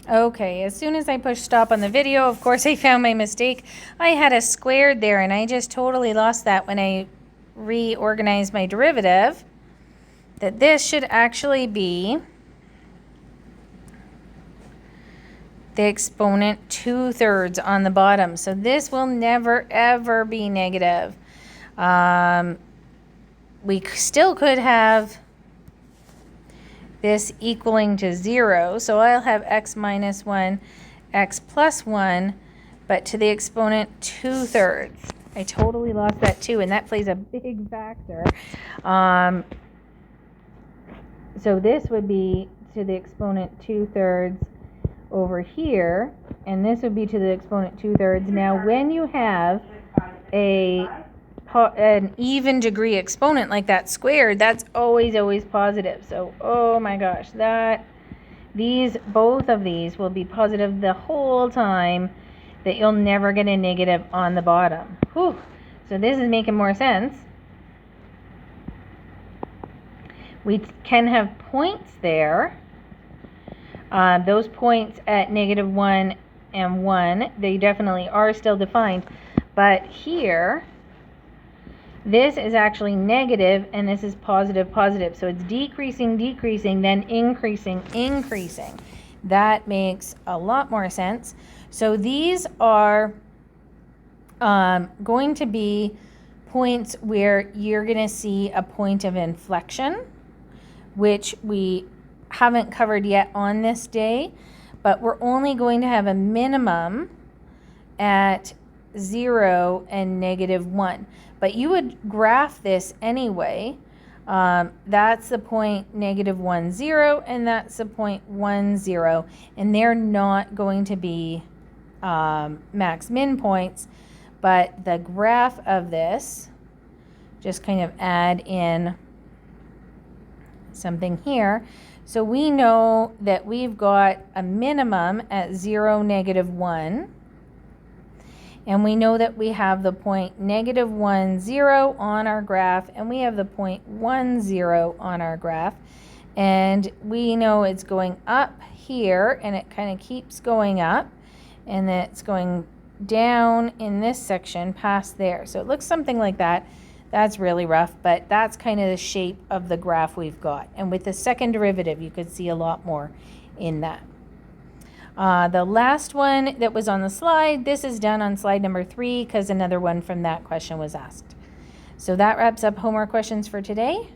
Okay, as soon as I pushed stop on the video, of course I found my mistake. I had a squared there and I just totally lost that when I reorganized my derivative. That this should actually be the exponent 2/3 on the bottom. So this will never ever be negative. We still could have this equaling to 0. So I'll have x minus 1, x plus 1, but to the exponent 2/3. I totally lost that too, and that plays a big factor. So this would be to the exponent 2/3 over here, and this would be to the exponent 2/3. Now when you have an even degree exponent like that squared, that's always positive. So oh my gosh, both of these will be positive the whole time, that you'll never get a negative on the bottom. Whew. So this is making more sense. We can have points there. Those points at -1 and 1, they definitely are still defined. But here, this is actually negative and this is positive. So it's decreasing, then increasing. That makes a lot more sense. So these are going to be points where you're going to see a point of inflection, which we haven't covered yet on this day, but we're only going to have a minimum at 0 and -1. But you would graph this anyway. That's the point -1, 0, and that's the point 1, 0, and they're not going to be max min points, but the graph of this, just kind of add in something here. So we know that we've got a minimum at 0, -1. And we know that we have the point -1, 0 on our graph, and we have the point 1, 0 on our graph. And we know it's going up here, and it kind of keeps going up, and then it's going down in this section past there. So it looks something like that. That's really rough, but that's kind of the shape of the graph we've got. And with the second derivative, you could see a lot more in that. The last one that was on the slide, this is done on slide number 3 because another one from that question was asked. So that wraps up homework questions for today.